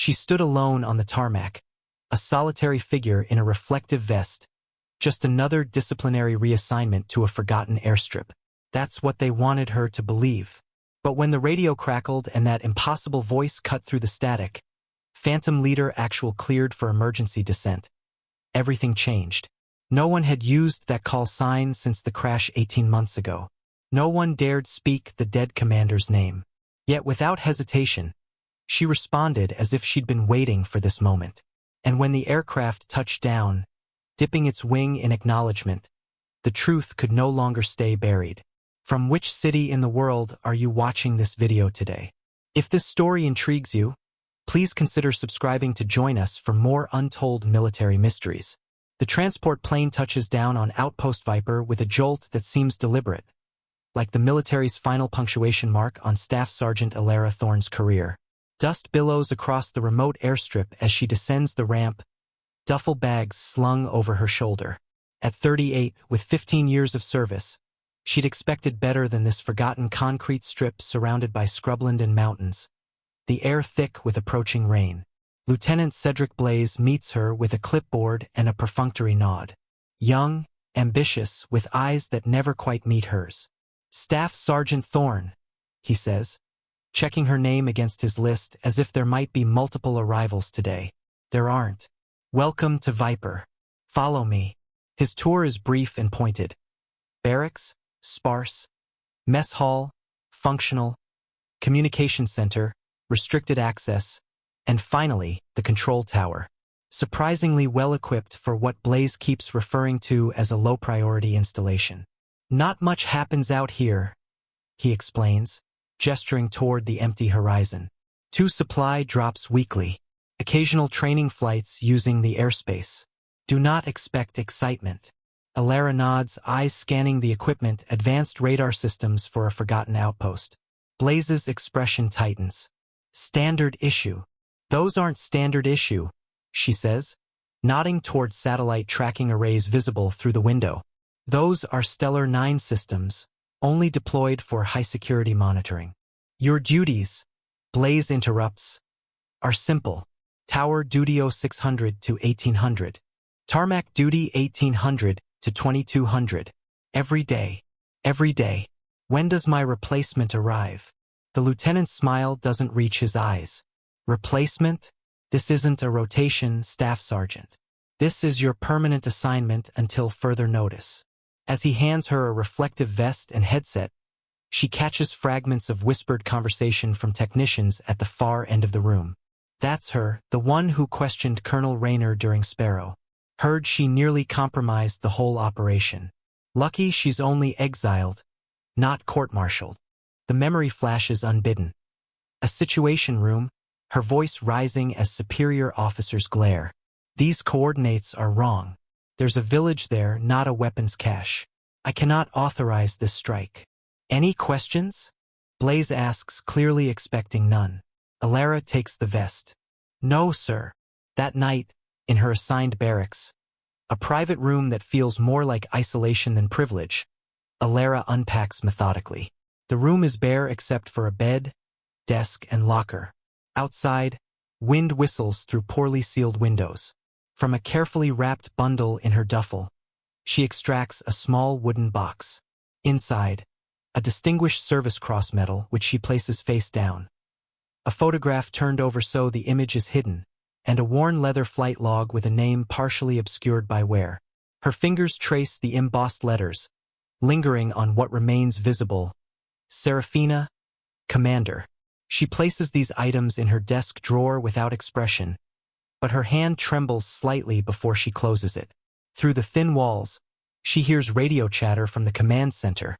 She stood alone on the tarmac, a solitary figure in a reflective vest, just another disciplinary reassignment to a forgotten airstrip. That's what they wanted her to believe. But when the radio crackled and that impossible voice cut through the static, Phantom Leader Actual cleared for emergency descent, everything changed. No one had used that call sign since the crash 18 months ago. No one dared speak the dead commander's name. Yet without hesitation, she responded as if she'd been waiting for this moment. And when the aircraft touched down, dipping its wing in acknowledgement, the truth could no longer stay buried. From which city in the world are you watching this video today? If this story intrigues you, please consider subscribing to join us for more untold military mysteries. The transport plane touches down on Outpost Viper with a jolt that seems deliberate, like the military's final punctuation mark on Staff Sergeant Alara Thorne's career. Dust billows across the remote airstrip as she descends the ramp, duffel bags slung over her shoulder. At 38, with 15 years of service, she'd expected better than this forgotten concrete strip surrounded by scrubland and mountains, the air thick with approaching rain. Lieutenant Cedric Blaze meets her with a clipboard and a perfunctory nod. Young, ambitious, with eyes that never quite meet hers. "Staff Sergeant Thorne," he says, checking her name against his list as if there might be multiple arrivals today. There aren't. "Welcome to Viper. Follow me." His tour is brief and pointed. Barracks, sparse. Mess hall, functional. Communication center, restricted access. And finally, the control tower. Surprisingly well-equipped for what Blaze keeps referring to as a low-priority installation. "Not much happens out here," he explains, gesturing toward the empty horizon. 2 supply drops weekly. Occasional training flights using the airspace. Do not expect excitement. Alara nods, eyes scanning the equipment, advanced radar systems for a forgotten outpost. Blaze's expression tightens. "Standard issue." "Those aren't standard issue," she says, nodding toward satellite tracking arrays visible through the window. "Those are Stellar 9 systems, only deployed for high-security monitoring. Your duties," Blaze interrupts, "are simple. Tower duty 0600 to 1800. Tarmac duty 1800 to 2200. Every day. Every day. When does my replacement arrive?" The lieutenant's smile doesn't reach his eyes. "Replacement? This isn't a rotation, Staff Sergeant. This is your permanent assignment until further notice." As he hands her a reflective vest and headset, she catches fragments of whispered conversation from technicians at the far end of the room. That's her, the one who questioned Colonel Rayner during Sparrow. Heard she nearly compromised the whole operation. Lucky she's only exiled, not court-martialed. The memory flashes unbidden. A situation room, her voice rising as superior officers glare. "These coordinates are wrong. There's a village there, not a weapons cache. I cannot authorize this strike." "Any questions?" Blaze asks, clearly expecting none. Alara takes the vest. "No, sir." That night, in her assigned barracks, a private room that feels more like isolation than privilege, Alara unpacks methodically. The room is bare except for a bed, desk, and locker. Outside, wind whistles through poorly sealed windows. From a carefully wrapped bundle in her duffel, she extracts a small wooden box. Inside, a distinguished service cross medal which she places face down. A photograph turned over so the image is hidden, and a worn leather flight log with a name partially obscured by wear. Her fingers trace the embossed letters, lingering on what remains visible. Serafina, Commander. She places these items in her desk drawer without expression, but her hand trembles slightly before she closes it. Through the thin walls, she hears radio chatter from the command center,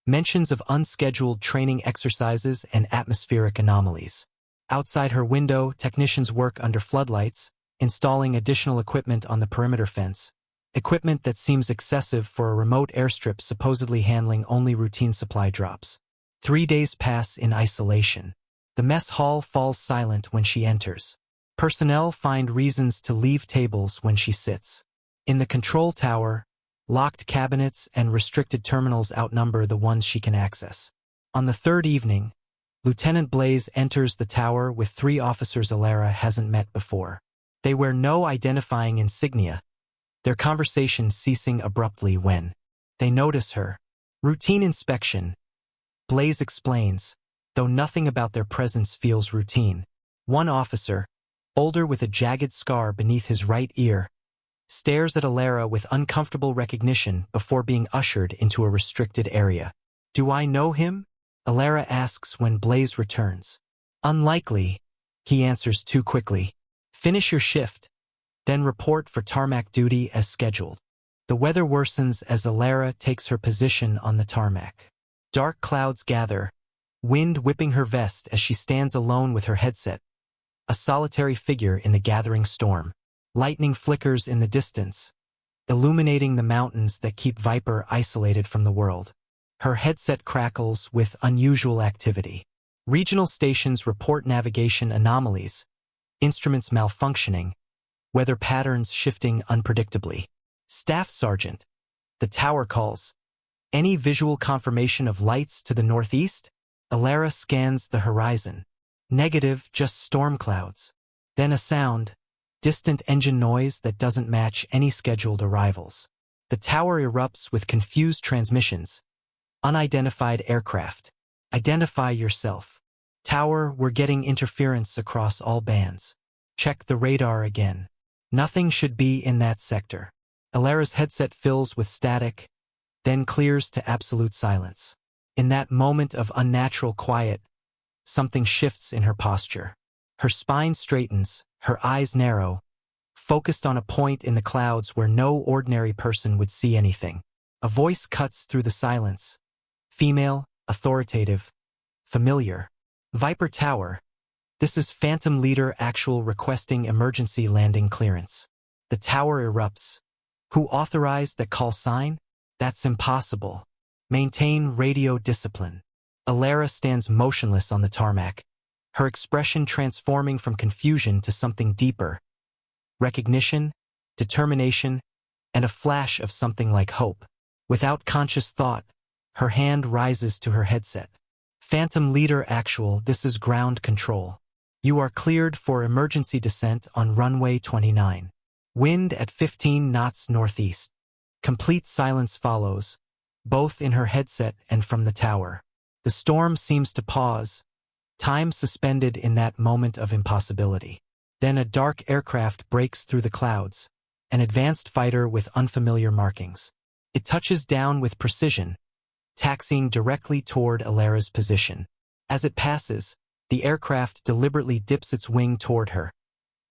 mentions of unscheduled training exercises and atmospheric anomalies. Outside her window, technicians work under floodlights, installing additional equipment on the perimeter fence, equipment that seems excessive for a remote airstrip supposedly handling only routine supply drops. 3 days pass in isolation. The mess hall falls silent when she enters. Personnel find reasons to leave tables when she sits. In the control tower, locked cabinets and restricted terminals outnumber the ones she can access. On the 3rd evening, Lieutenant Blaze enters the tower with 3 officers Alara hasn't met before. They wear no identifying insignia, their conversation ceasing abruptly when they notice her. Routine inspection, Blaze explains, though nothing about their presence feels routine. One officer, older with a jagged scar beneath his right ear, stares at Alara with uncomfortable recognition before being ushered into a restricted area. "Do I know him?" Alara asks when Blaze returns. "Unlikely," he answers too quickly. "Finish your shift, then report for tarmac duty as scheduled." The weather worsens as Alara takes her position on the tarmac. Dark clouds gather, wind whipping her vest as she stands alone with her headset, a solitary figure in the gathering storm. Lightning flickers in the distance, illuminating the mountains that keep Viper isolated from the world. Her headset crackles with unusual activity. Regional stations report navigation anomalies, instruments malfunctioning, weather patterns shifting unpredictably. "Staff Sergeant," the tower calls. "Any visual confirmation of lights to the northeast?" Alara scans the horizon. "Negative, just storm clouds." Then a sound, distant engine noise that doesn't match any scheduled arrivals. The tower erupts with confused transmissions. "Unidentified aircraft. Identify yourself." "Tower, we're getting interference across all bands. Check the radar again." "Nothing should be in that sector." Alara's headset fills with static, then clears to absolute silence. In that moment of unnatural quiet, something shifts in her posture. Her spine straightens, her eyes narrow, focused on a point in the clouds where no ordinary person would see anything. A voice cuts through the silence. Female, authoritative, familiar. "Viper Tower. This is Phantom Leader Actual requesting emergency landing clearance." The tower erupts. "Who authorized that call sign?" "That's impossible. Maintain radio discipline." Alara stands motionless on the tarmac, her expression transforming from confusion to something deeper. Recognition, determination, and a flash of something like hope. Without conscious thought, her hand rises to her headset. "Phantom Leader Actual, this is ground control. You are cleared for emergency descent on runway 29. Wind at 15 knots northeast." Complete silence follows, both in her headset and from the tower. The storm seems to pause, time suspended in that moment of impossibility. Then a dark aircraft breaks through the clouds, an advanced fighter with unfamiliar markings. It touches down with precision, taxiing directly toward Alara's position. As it passes, the aircraft deliberately dips its wing toward her,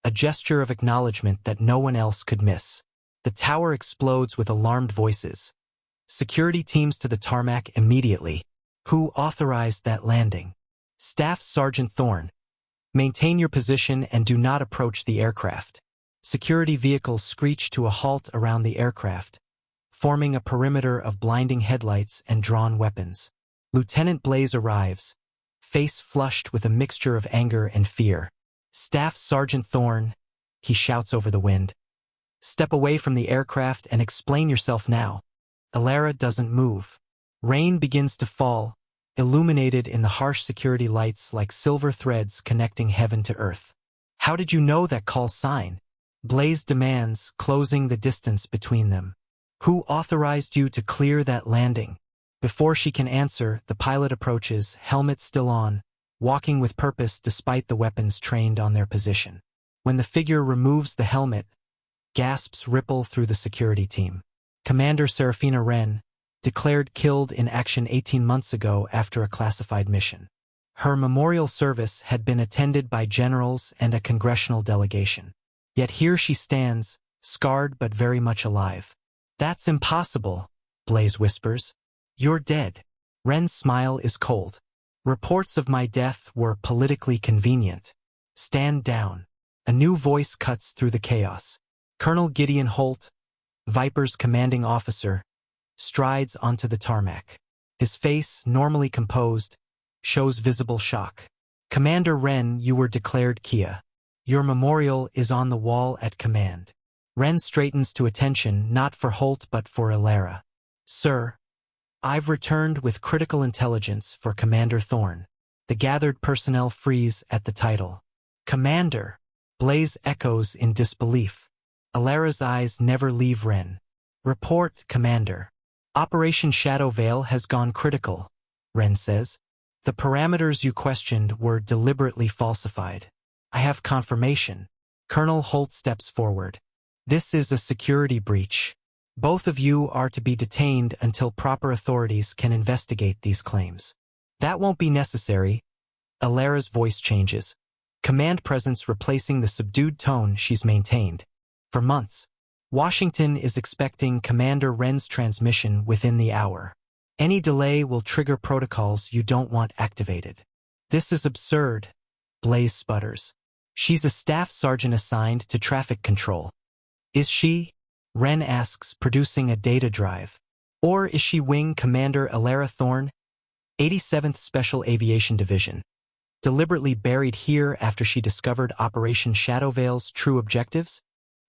a gesture of acknowledgement that no one else could miss. The tower explodes with alarmed voices. Security teams to the tarmac immediately. "Who authorized that landing?" "Staff Sergeant Thorne. Maintain your position and do not approach the aircraft." Security vehicles screech to a halt around the aircraft, forming a perimeter of blinding headlights and drawn weapons. Lieutenant Blaze arrives, face flushed with a mixture of anger and fear. "Staff Sergeant Thorne," he shouts over the wind. "Step away from the aircraft and explain yourself now." Alara doesn't move. Rain begins to fall, illuminated in the harsh security lights like silver threads connecting heaven to earth. "How did you know that call sign?" Blaze demands, closing the distance between them. "Who authorized you to clear that landing?" Before she can answer, the pilot approaches, helmet still on, walking with purpose despite the weapons trained on their position. When the figure removes the helmet, gasps ripple through the security team. Commander Serafina Wren, declared killed in action 18 months ago after a classified mission. Her memorial service had been attended by generals and a congressional delegation. Yet here she stands, scarred but very much alive. "That's impossible," Blaze whispers. "You're dead." Wren's smile is cold. "Reports of my death were politically convenient. Stand down." A new voice cuts through the chaos. Colonel Gideon Holt, Viper's commanding officer, strides onto the tarmac. His face, normally composed, shows visible shock. "Commander Wren, you were declared Kia. Your memorial is on the wall at command." Wren straightens to attention, not for Holt but for Alara. "Sir, I've returned with critical intelligence for Commander Thorne." The gathered personnel freeze at the title. Commander! Blaze echoes in disbelief. Alara's eyes never leave Ren. Report, Commander. Operation Shadow Veil has gone critical, Ren says. The parameters you questioned were deliberately falsified. I have confirmation. Colonel Holt steps forward. This is a security breach. Both of you are to be detained until proper authorities can investigate these claims. That won't be necessary. Alara's voice changes. Command presence replacing the subdued tone she's maintained. For months, Washington is expecting Commander Ren's transmission within the hour. Any delay will trigger protocols you don't want activated. This is absurd, Blaze sputters. She's a staff sergeant assigned to traffic control. Is she? Ren asks, producing a data drive. Or is she Wing Commander Alara Thorne, 87th Special Aviation Division, deliberately buried here after she discovered Operation Shadow Veil's true objectives?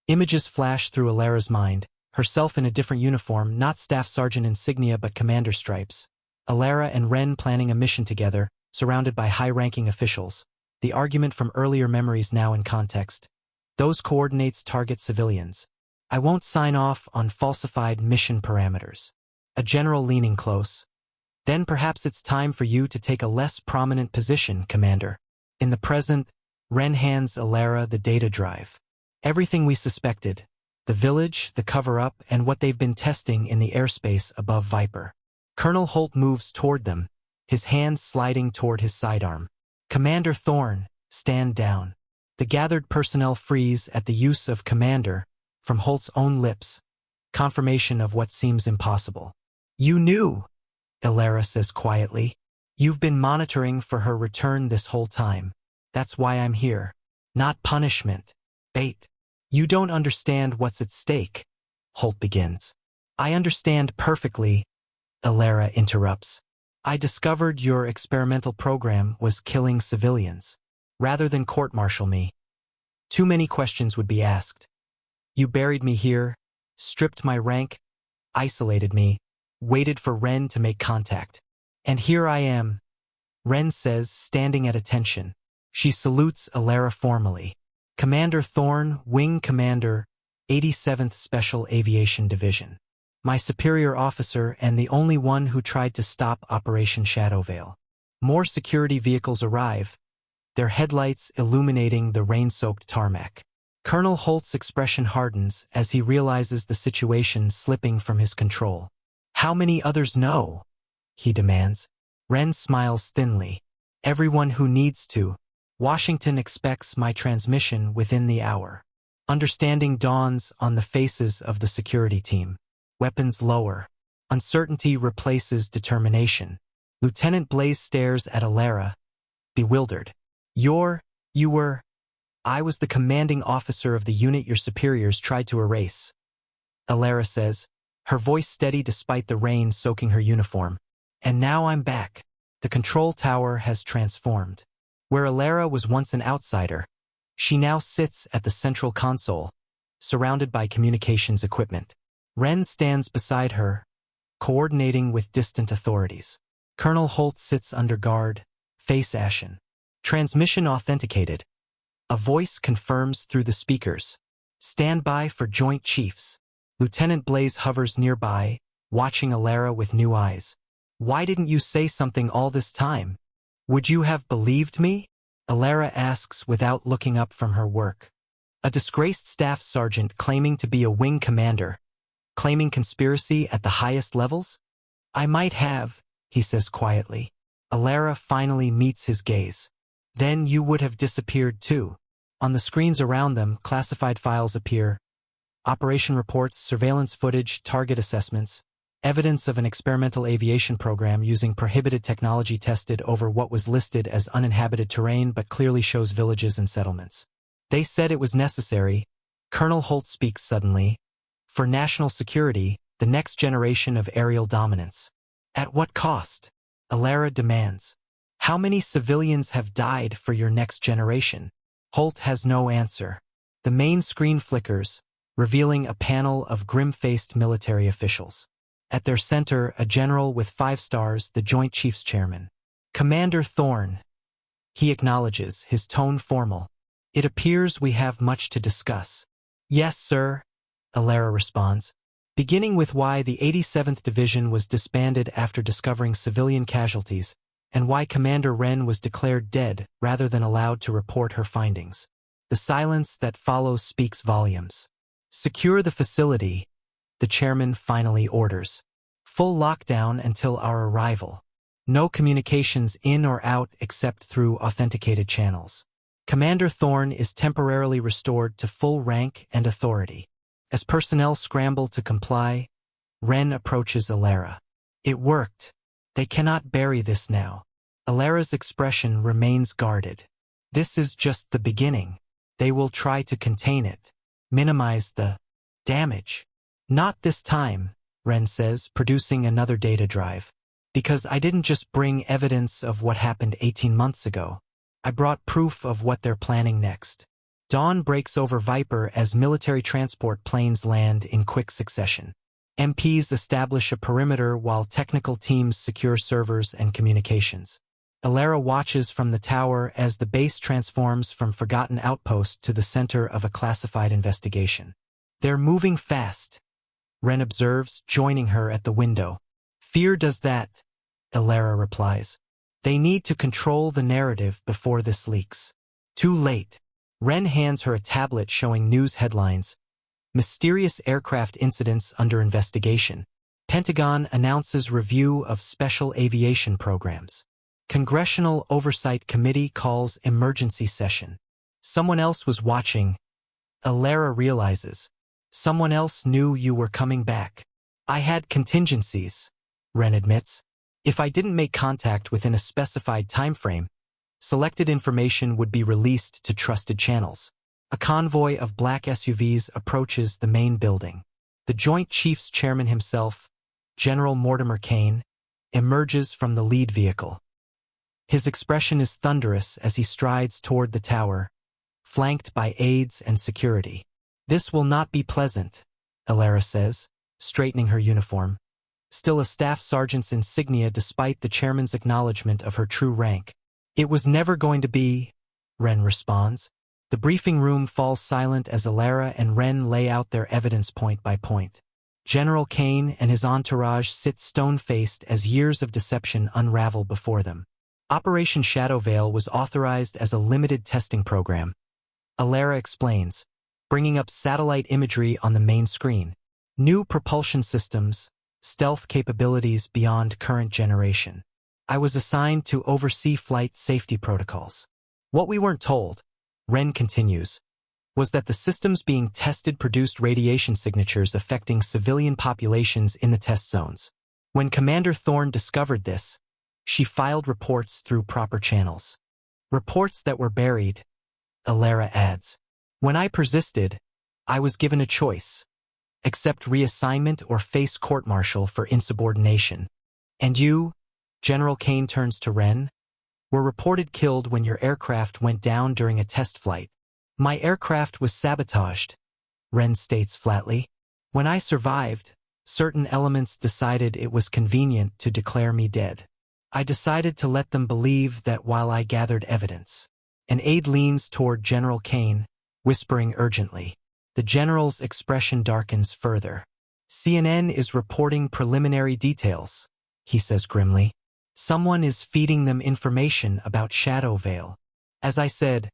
Images flash through Alara's mind, herself in a different uniform, not staff sergeant insignia but commander stripes. Alara and Ren planning a mission together, surrounded by high-ranking officials. The argument from earlier memories now in context. Those coordinates target civilians. I won't sign off on falsified mission parameters. A general leaning close. Then perhaps it's time for you to take a less prominent position, Commander. In the present, Ren hands Alara the data drive. Everything we suspected. The village, the cover-up, and what they've been testing in the airspace above Viper. Colonel Holt moves toward them, his hand sliding toward his sidearm. Commander Thorne, stand down. The gathered personnel freeze at the use of Commander from Holt's own lips. Confirmation of what seems impossible. You knew, Alara says quietly. You've been monitoring for her return this whole time. That's why I'm here. Not punishment. Bait. You don't understand what's at stake, Holt begins. I understand perfectly, Alara interrupts. I discovered your experimental program was killing civilians. Rather than court-martial me, too many questions would be asked. You buried me here, stripped my rank, isolated me, waited for Ren to make contact. And here I am, Ren says, standing at attention. She salutes Alara formally. Commander Thorne, Wing Commander, 87th Special Aviation Division. My superior officer and the only one who tried to stop Operation Shadow Veil. More security vehicles arrive, their headlights illuminating the rain-soaked tarmac. Colonel Holt's expression hardens as he realizes the situation slipping from his control. How many others know? He demands. Ren smiles thinly. Everyone who needs to. Washington expects my transmission within the hour. Understanding dawns on the faces of the security team. Weapons lower. Uncertainty replaces determination. Lieutenant Blaze stares at Alara, bewildered. I was the commanding officer of the unit your superiors tried to erase. Alara says, her voice steady despite the rain soaking her uniform. And now I'm back. The control tower has transformed. Where Alara was once an outsider, she now sits at the central console, surrounded by communications equipment. Ren stands beside her, coordinating with distant authorities. Colonel Holt sits under guard, face ashen. Transmission authenticated. A voice confirms through the speakers. Stand by for Joint Chiefs. Lieutenant Blaze hovers nearby, watching Alara with new eyes. Why didn't you say something all this time? Would you have believed me? Alara asks without looking up from her work. A disgraced staff sergeant claiming to be a wing commander. Claiming conspiracy at the highest levels? I might have, he says quietly. Alara finally meets his gaze. Then you would have disappeared too. On the screens around them, classified files appear. Operation reports, surveillance footage, target assessments, evidence of an experimental aviation program using prohibited technology tested over what was listed as uninhabited terrain but clearly shows villages and settlements. They said it was necessary, Colonel Holt speaks suddenly, for national security, the next generation of aerial dominance. At what cost? Alara demands. How many civilians have died for your next generation? Holt has no answer. The main screen flickers, revealing a panel of grim-faced military officials. At their center, a general with 5 stars, the Joint Chiefs Chairman. Commander Thorne, He acknowledges, his tone formal. It appears we have much to discuss. Yes, sir, Alara responds, beginning with why the 87th Division was disbanded after discovering civilian casualties, and why Commander Wren was declared dead rather than allowed to report her findings. The silence that follows speaks volumes. Secure the facility, the chairman finally orders. Full lockdown until our arrival. No communications in or out except through authenticated channels. Commander Thorne is temporarily restored to full rank and authority. As personnel scramble to comply, Wren approaches Alara. It worked. They cannot bury this now. Alara's expression remains guarded. This is just the beginning. They will try to contain it, minimize the damage. Not this time, Wren says, producing another data drive. Because I didn't just bring evidence of what happened 18 months ago. I brought proof of what they're planning next. Dawn breaks over Viper as military transport planes land in quick succession. MPs establish a perimeter while technical teams secure servers and communications. Alara watches from the tower as the base transforms from forgotten outpost to the center of a classified investigation. They're moving fast, Wren observes, joining her at the window. Fear does that, Alara replies. They need to control the narrative before this leaks. Too late. Wren hands her a tablet showing news headlines. Mysterious aircraft incidents under investigation. Pentagon announces review of special aviation programs. Congressional Oversight Committee calls emergency session. Someone else was watching. Alara realizes. Someone else knew you were coming back. I had contingencies, Wren admits. If I didn't make contact within a specified time frame, selected information would be released to trusted channels. A convoy of black SUVs approaches the main building. The Joint Chiefs Chairman himself, General Mortimer Kane, emerges from the lead vehicle. His expression is thunderous as he strides toward the tower, flanked by aides and security. This will not be pleasant, Alara says, straightening her uniform. Still a staff sergeant's insignia despite the chairman's acknowledgement of her true rank. It was never going to be, Wren responds. The briefing room falls silent as Alara and Wren lay out their evidence point by point. General Kane and his entourage sit stone-faced as years of deception unravel before them. Operation Shadow Veil was authorized as a limited testing program. Alara explains, bringing up satellite imagery on the main screen. New propulsion systems, stealth capabilities beyond current generation. I was assigned to oversee flight safety protocols. What we weren't told, Wren continues, was that the systems being tested produced radiation signatures affecting civilian populations in the test zones. When Commander Thorne discovered this, she filed reports through proper channels. Reports that were buried, Alara adds. When I persisted, I was given a choice. Accept reassignment or face court-martial for insubordination. And you, General Kane turns to Wren, were reported killed when your aircraft went down during a test flight. My aircraft was sabotaged, Wren states flatly. When I survived, certain elements decided it was convenient to declare me dead. I decided to let them believe that while I gathered evidence. An aide leans toward General Kane, whispering urgently. The general's expression darkens further. CNN is reporting preliminary details, he says grimly. Someone is feeding them information about Shadow Veil. As I said,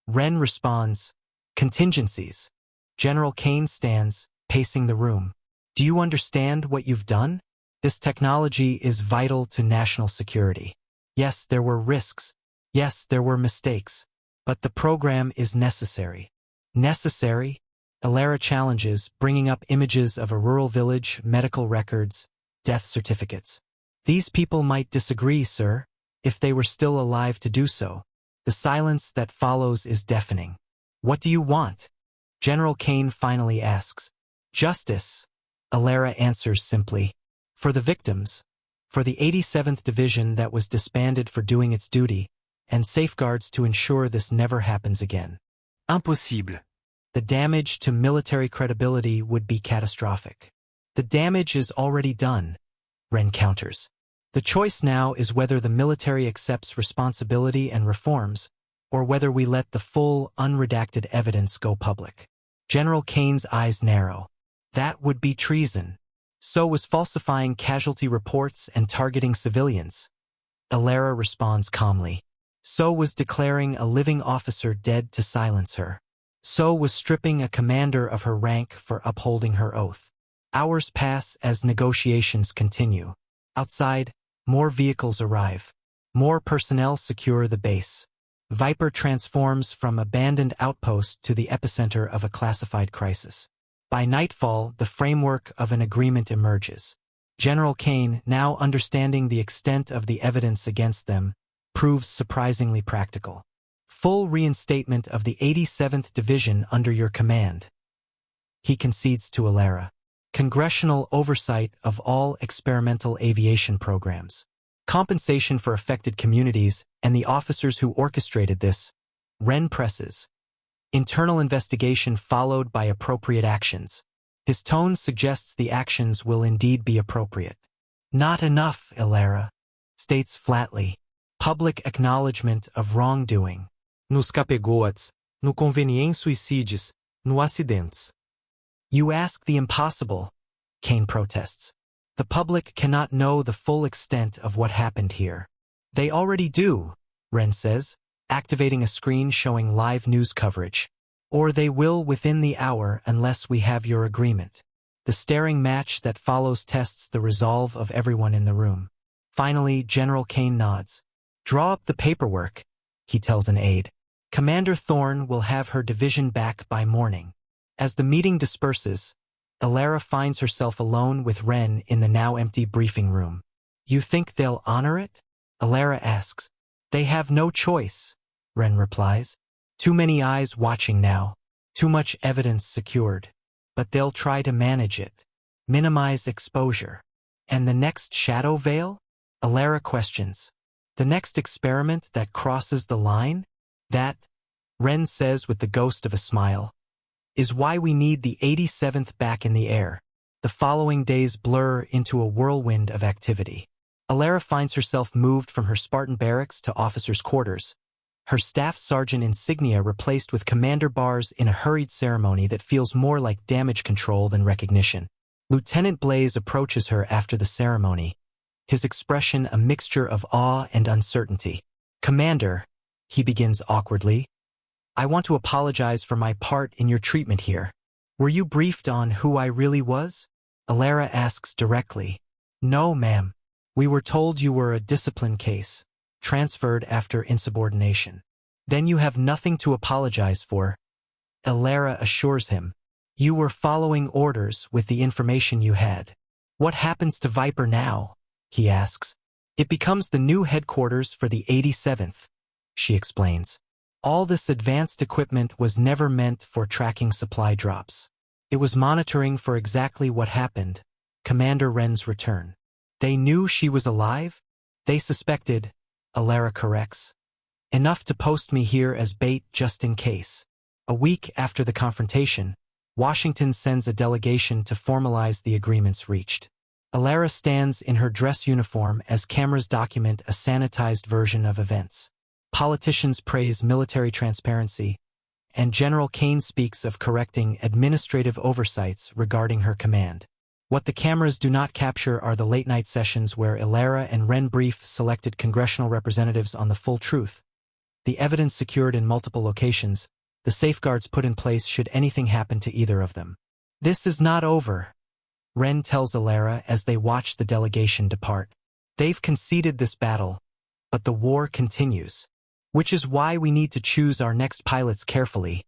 Wren responds, contingencies. General Kane stands, pacing the room. Do you understand what you've done? This technology is vital to national security. Yes, there were risks. Yes, there were mistakes. But the program is necessary. Necessary? Alara challenges, bringing up images of a rural village, medical records, death certificates. These people might disagree, sir, if they were still alive to do so. The silence that follows is deafening. What do you want? General Kane finally asks. Justice, Alara answers simply. For the victims, for the 87th Division that was disbanded for doing its duty, and safeguards to ensure this never happens again. Impossible. The damage to military credibility would be catastrophic. The damage is already done, Wren counters. The choice now is whether the military accepts responsibility and reforms, or whether we let the full, unredacted evidence go public. General Kane's eyes narrow. That would be treason. So was falsifying casualty reports and targeting civilians. Alara responds calmly. So was declaring a living officer dead to silence her. So was stripping a commander of her rank for upholding her oath. Hours pass as negotiations continue. Outside, more vehicles arrive. More personnel secure the base. Viper transforms from abandoned outpost to the epicenter of a classified crisis. By nightfall, the framework of an agreement emerges. General Kane, now understanding the extent of the evidence against them, proves surprisingly practical. Full reinstatement of the 87th Division under your command. He concedes to Alara. Congressional oversight of all experimental aviation programs. Compensation for affected communities and the officers who orchestrated this. Wren presses. Internal investigation followed by appropriate actions. His tone suggests the actions will indeed be appropriate. Not enough, Alara states flatly. Public acknowledgement of wrongdoing. Nos capegoats, no convenientes suicides, no acidentes. You ask the impossible, Kane protests. The public cannot know the full extent of what happened here. They already do, Wren says, activating a screen showing live news coverage. Or they will within the hour unless we have your agreement. The staring match that follows tests the resolve of everyone in the room. Finally, General Kane nods. Draw up the paperwork, he tells an aide. Commander Thorne will have her division back by morning. As the meeting disperses, Alara finds herself alone with Wren in the now empty briefing room. You think they'll honor it? Alara asks. They have no choice, Wren replies. Too many eyes watching now. Too much evidence secured. But they'll try to manage it. Minimize exposure. And the next shadow veil? Alara questions. The next experiment that crosses the line? That, Wren says with the ghost of a smile, is why we need the 87th back in the air. The following days blur into a whirlwind of activity. Alara finds herself moved from her Spartan barracks to officers' quarters. Her staff sergeant insignia replaced with commander bars in a hurried ceremony that feels more like damage control than recognition. Lieutenant Blaze approaches her after the ceremony, his expression a mixture of awe and uncertainty. Commander, he begins awkwardly, I want to apologize for my part in your treatment here. Were you briefed on who I really was? Alara asks directly. No, ma'am. We were told you were a discipline case, transferred after insubordination. Then you have nothing to apologize for. Alara assures him. You were following orders with the information you had. What happens to Viper now? He asks. It becomes the new headquarters for the 87th, she explains. All this advanced equipment was never meant for tracking supply drops. It was monitoring for exactly what happened, Commander Wren's return. They knew she was alive? They suspected, Alara corrects. Enough to post me here as bait just in case. A week after the confrontation, Washington sends a delegation to formalize the agreements reached. Alara stands in her dress uniform as cameras document a sanitized version of events. Politicians praise military transparency, and General Kane speaks of correcting administrative oversights regarding her command. What the cameras do not capture are the late-night sessions where Alara and Wren brief selected congressional representatives on the full truth, the evidence secured in multiple locations, the safeguards put in place should anything happen to either of them. This is not over, Wren tells Alara as they watch the delegation depart. They've conceded this battle, but the war continues. Which is why we need to choose our next pilots carefully,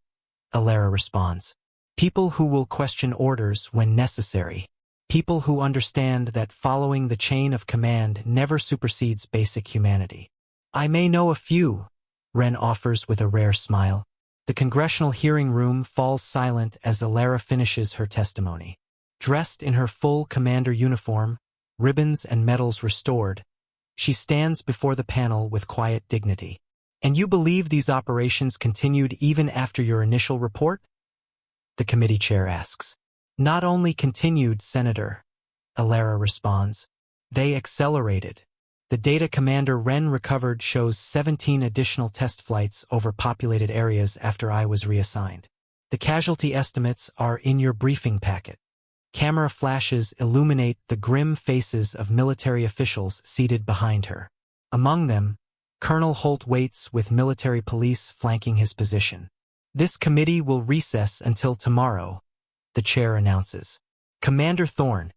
Alara responds. People who will question orders when necessary. People who understand that following the chain of command never supersedes basic humanity. I may know a few, Wren offers with a rare smile. The congressional hearing room falls silent as Alara finishes her testimony. Dressed in her full commander uniform, ribbons and medals restored, she stands before the panel with quiet dignity. And you believe these operations continued even after your initial report? The committee chair asks. Not only continued, Senator, Alara responds. They accelerated. The data Commander Ren recovered shows 17 additional test flights over populated areas after I was reassigned. The casualty estimates are in your briefing packet. Camera flashes illuminate the grim faces of military officials seated behind her. Among them, Colonel Holt waits with military police flanking his position. This committee will recess until tomorrow, the chair announces. Commander Thorne,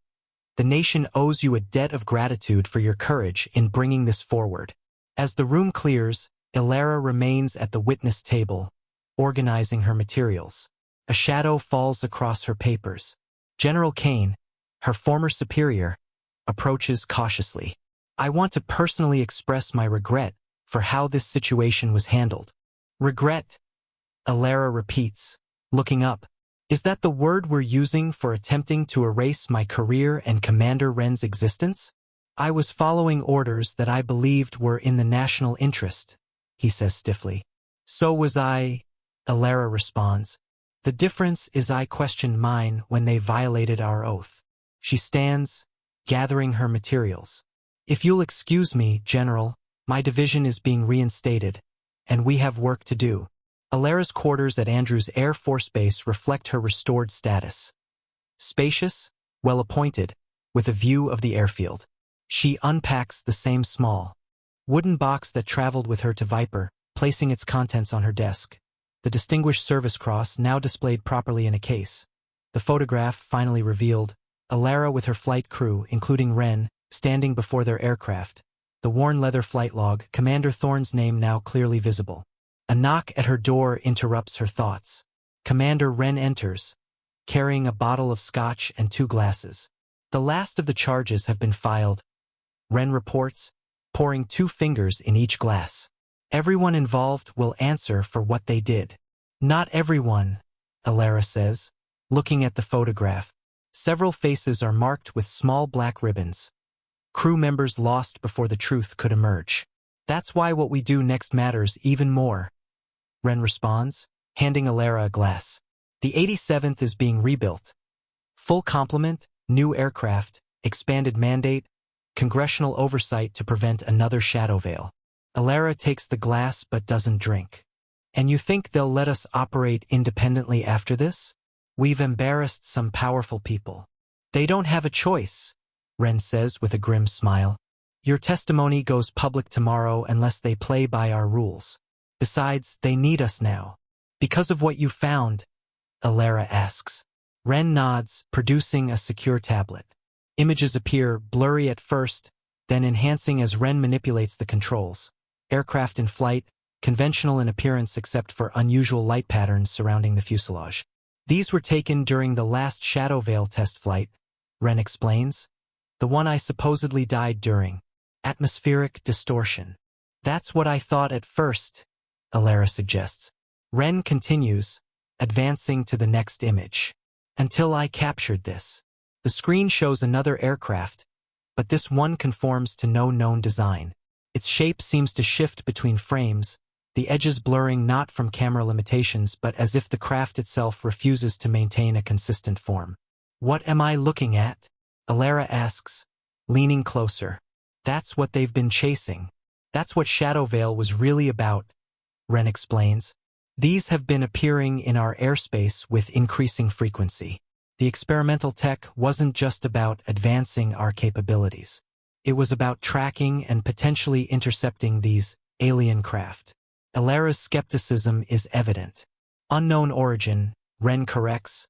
the nation owes you a debt of gratitude for your courage in bringing this forward. As the room clears, Ilara remains at the witness table, organizing her materials. A shadow falls across her papers. General Kane, her former superior, approaches cautiously. I want to personally express my regret for how this situation was handled. Regret, Ilara repeats, looking up. Is that the word we're using for attempting to erase my career and Commander Ren's existence? I was following orders that I believed were in the national interest, he says stiffly. So was I, Ilara responds. The difference is I questioned mine when they violated our oath. She stands, gathering her materials. If you'll excuse me, General, my division is being reinstated, and we have work to do. Ilara's quarters at Andrews Air Force Base reflect her restored status. Spacious, well-appointed, with a view of the airfield. She unpacks the same small, wooden box that traveled with her to Viper, placing its contents on her desk. The Distinguished Service Cross now displayed properly in a case. The photograph finally revealed Ilara with her flight crew, including Ren, standing before their aircraft. The worn leather flight log, Commander Thorne's name now clearly visible. A knock at her door interrupts her thoughts. Commander Ren enters, carrying a bottle of scotch and 2 glasses. The last of the charges have been filed, Ren reports, pouring 2 fingers in each glass. Everyone involved will answer for what they did. Not everyone, Ilara says, looking at the photograph. Several faces are marked with small black ribbons. Crew members lost before the truth could emerge. That's why what we do next matters even more, Ren responds, handing Ilara a glass. The 87th is being rebuilt. Full complement, new aircraft, expanded mandate, congressional oversight to prevent another shadow veil. Ilara takes the glass but doesn't drink. And you think they'll let us operate independently after this? We've embarrassed some powerful people. They don't have a choice, Ren says with a grim smile. Your testimony goes public tomorrow unless they play by our rules. Besides, they need us now. Because of what you found, Ilara asks. Ren nods, producing a secure tablet. Images appear, blurry at first, then enhancing as Ren manipulates the controls. Aircraft in flight, conventional in appearance except for unusual light patterns surrounding the fuselage. These were taken during the last Shadow Veil test flight, Ren explains. The one I supposedly died during. Atmospheric distortion. That's what I thought at first, Ilara suggests. Ren continues, advancing to the next image. Until I captured this. The screen shows another aircraft, but this one conforms to no known design. Its shape seems to shift between frames, the edges blurring not from camera limitations but as if the craft itself refuses to maintain a consistent form. What am I looking at? Ilara asks, leaning closer. That's what they've been chasing. That's what Shadow Veil was really about, Ren explains. These have been appearing in our airspace with increasing frequency. The experimental tech wasn't just about advancing our capabilities. It was about tracking and potentially intercepting these alien craft. Ilara's skepticism is evident. Unknown origin, Ren corrects,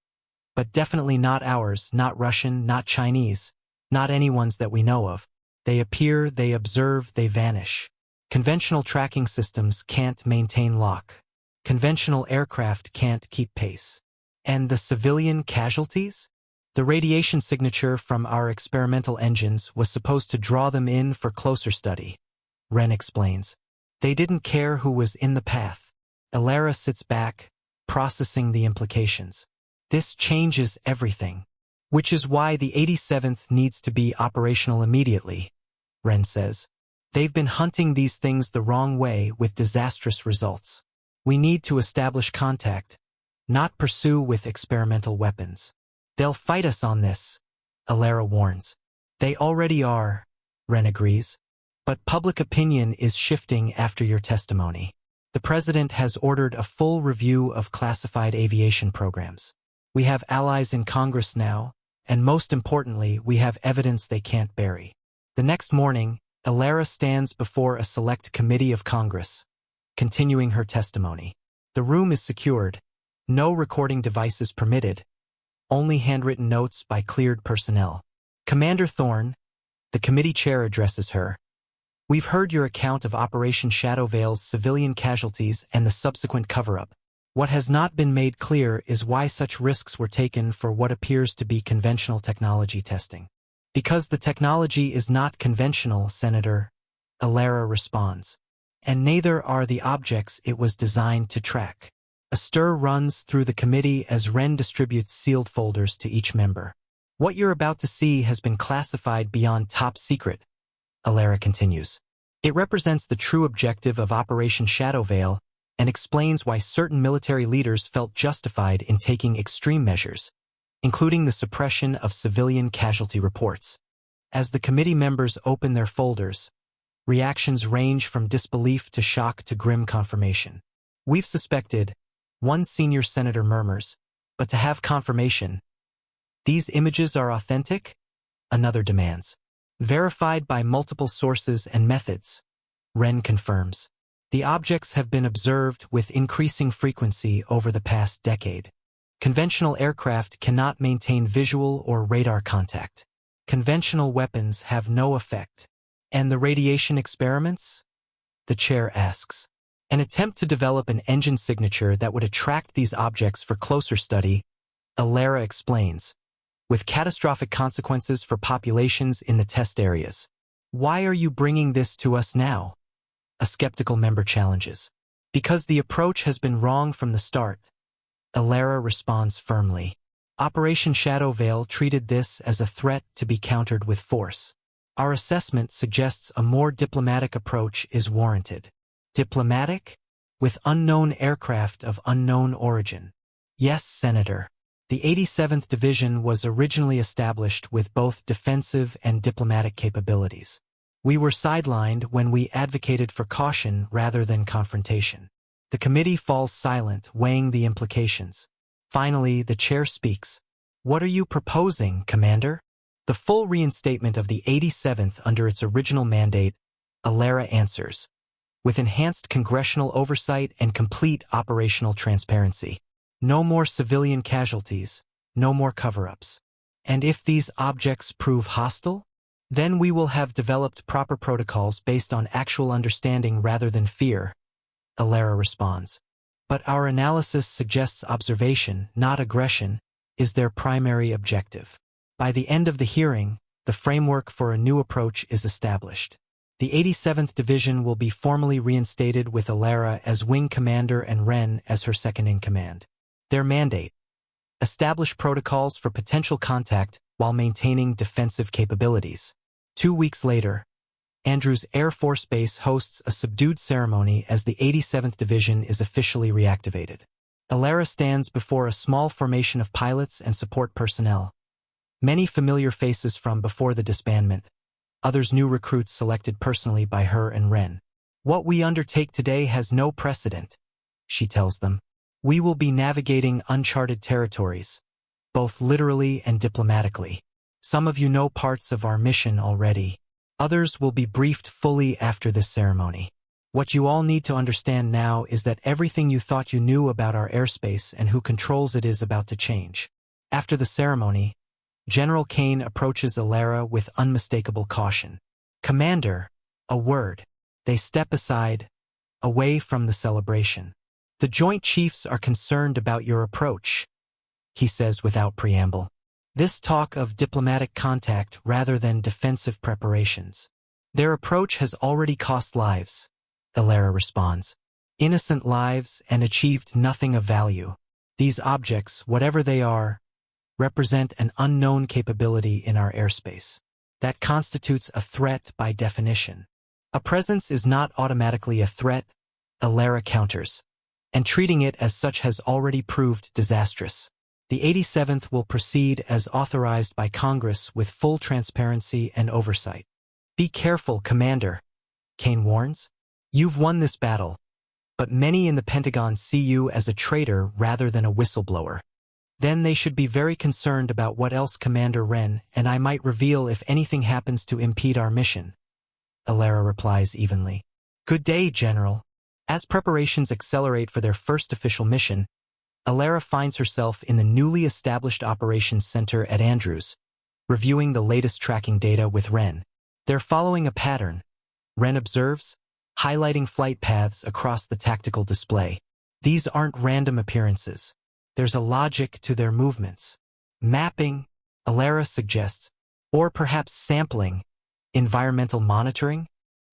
but definitely not ours, not Russian, not Chinese, not anyone's that we know of. They appear, they observe, they vanish. Conventional tracking systems can't maintain lock. Conventional aircraft can't keep pace. And the civilian casualties? The radiation signature from our experimental engines was supposed to draw them in for closer study, Ren explains. They didn't care who was in the path. Ilara sits back, processing the implications. This changes everything. Which is why the 87th needs to be operational immediately, Ren says. They've been hunting these things the wrong way with disastrous results. We need to establish contact, not pursue with experimental weapons. They'll fight us on this, Ilara warns. They already are, Ren agrees. But public opinion is shifting after your testimony. The president has ordered a full review of classified aviation programs. We have allies in Congress now, and most importantly, we have evidence they can't bury. The next morning, Alara stands before a select committee of Congress, continuing her testimony. The room is secured, no recording devices permitted, only handwritten notes by cleared personnel. Commander Thorne, the committee chair addresses her. We've heard your account of Operation Shadowveil's civilian casualties and the subsequent cover-up. What has not been made clear is why such risks were taken for what appears to be conventional technology testing. Because the technology is not conventional, Senator, Alara responds. And neither are the objects it was designed to track. A stir runs through the committee as Wren distributes sealed folders to each member. What you're about to see has been classified beyond top secret, Alara continues. It represents the true objective of Operation Shadowveil and explains why certain military leaders felt justified in taking extreme measures, including the suppression of civilian casualty reports. As the committee members open their folders, reactions range from disbelief to shock to grim confirmation. We've suspected, one senior senator murmurs, but to have confirmation. These images are authentic? Another demands. Verified by multiple sources and methods, Wren confirms. The objects have been observed with increasing frequency over the past decade. Conventional aircraft cannot maintain visual or radar contact. Conventional weapons have no effect. And the radiation experiments? The chair asks. An attempt to develop an engine signature that would attract these objects for closer study, Alara explains, with catastrophic consequences for populations in the test areas. Why are you bringing this to us now? A skeptical member challenges. Because the approach has been wrong from the start, Alara responds firmly. Operation Shadowveil treated this as a threat to be countered with force. Our assessment suggests a more diplomatic approach is warranted. Diplomatic? With unknown aircraft of unknown origin. Yes, Senator. The 87th Division was originally established with both defensive and diplomatic capabilities. We were sidelined when we advocated for caution rather than confrontation. The committee falls silent, weighing the implications. Finally, the chair speaks. What are you proposing, Commander? The full reinstatement of the 87th under its original mandate, Alara answers. With enhanced congressional oversight and complete operational transparency. No more civilian casualties, no more cover-ups. And if these objects prove hostile? Then we will have developed proper protocols based on actual understanding rather than fear, Alara responds. But our analysis suggests observation, not aggression, is their primary objective. By the end of the hearing, the framework for a new approach is established. The 87th Division will be formally reinstated with Alara as wing commander and Wren as her second-in-command. Their mandate: establish protocols for potential contact while maintaining defensive capabilities. 2 weeks later, Andrews Air Force Base hosts a subdued ceremony as the 87th Division is officially reactivated. Alara stands before a small formation of pilots and support personnel. Many familiar faces from before the disbandment, others new recruits selected personally by her and Wren. What we undertake today has no precedent, she tells them. We will be navigating uncharted territories, both literally and diplomatically. Some of you know parts of our mission already. Others will be briefed fully after this ceremony. What you all need to understand now is that everything you thought you knew about our airspace and who controls it is about to change. After the ceremony, General Kane approaches Alara with unmistakable caution. Commander, a word. They step aside, away from the celebration. The Joint Chiefs are concerned about your approach, he says without preamble. This talk of diplomatic contact rather than defensive preparations. Their approach has already cost lives, Alara responds. Innocent lives and achieved nothing of value. These objects, whatever they are, represent an unknown capability in our airspace. That constitutes a threat by definition. A presence is not automatically a threat, Alara counters, and treating it as such has already proved disastrous. The 87th will proceed as authorized by Congress with full transparency and oversight. Be careful, Commander, Kane warns. You've won this battle, but many in the Pentagon see you as a traitor rather than a whistleblower. Then they should be very concerned about what else Commander Wren and I might reveal if anything happens to impede our mission. Alara replies evenly. Good day, General. As preparations accelerate for their first official mission, Alara finds herself in the newly established operations center at Andrews, reviewing the latest tracking data with Wren. They're following a pattern, Wren observes, highlighting flight paths across the tactical display. These aren't random appearances. There's a logic to their movements. Mapping, Alara suggests, or perhaps sampling, environmental monitoring?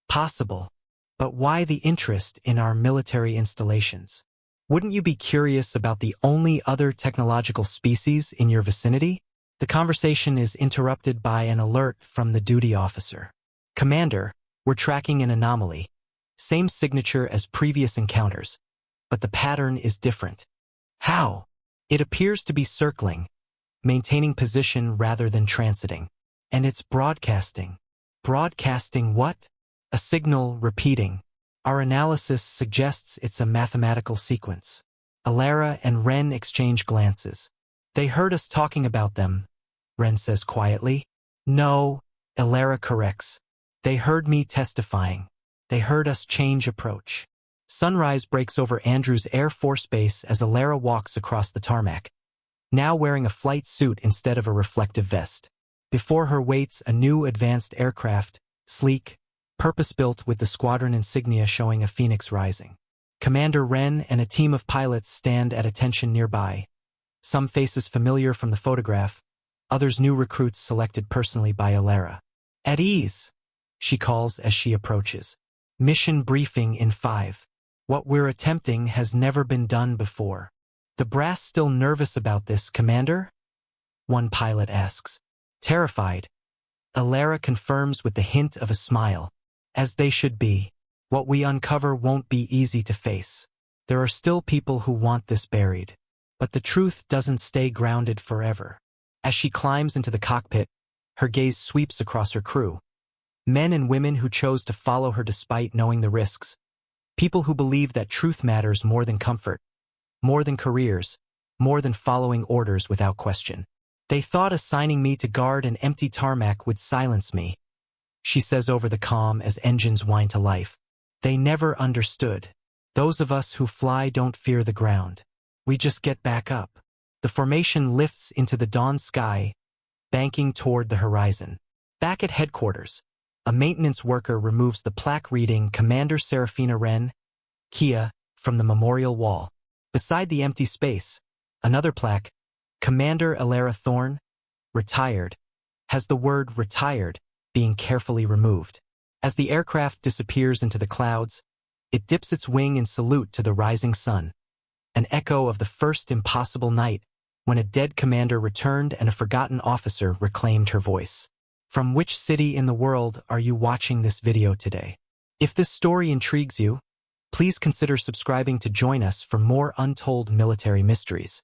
Possible. But why the interest in our military installations? Wouldn't you be curious about the only other technological species in your vicinity? The conversation is interrupted by an alert from the duty officer. Commander, we're tracking an anomaly. Same signature as previous encounters, but the pattern is different. How? It appears to be circling, maintaining position rather than transiting. And it's broadcasting. Broadcasting what? A signal repeating. Our analysis suggests it's a mathematical sequence. Alara and Wren exchange glances. They heard us talking about them, Wren says quietly. No, Alara corrects. They heard me testifying. They heard us change approach. Sunrise breaks over Andrews Air Force Base as Alara walks across the tarmac, now wearing a flight suit instead of a reflective vest. Before her waits a new advanced aircraft, sleek, purpose-built with the squadron insignia showing a phoenix rising. Commander Wren and a team of pilots stand at attention nearby. Some faces familiar from the photograph, others new recruits selected personally by Alara. At ease, she calls as she approaches. Mission briefing in 5. What we're attempting has never been done before. The brass still nervous about this, Commander? One pilot asks. Terrified. Alara confirms with the hint of a smile. As they should be. What we uncover won't be easy to face. There are still people who want this buried. But the truth doesn't stay grounded forever. As she climbs into the cockpit, her gaze sweeps across her crew. Men and women who chose to follow her despite knowing the risks. People who believe that truth matters more than comfort, more than careers, more than following orders without question. They thought assigning me to guard an empty tarmac would silence me, she says over the comm as engines whine to life. They never understood. Those of us who fly don't fear the ground. We just get back up. The formation lifts into the dawn sky, banking toward the horizon. Back at headquarters, a maintenance worker removes the plaque reading Commander Serafina Wren, Kia, from the memorial wall. Beside the empty space, another plaque, Commander Alara Thorne, retired, has the word retired being carefully removed. As the aircraft disappears into the clouds, it dips its wing in salute to the rising sun, an echo of the first impossible night when a dead commander returned and a forgotten officer reclaimed her voice. From which city in the world are you watching this video today? If this story intrigues you, please consider subscribing to join us for more untold military mysteries.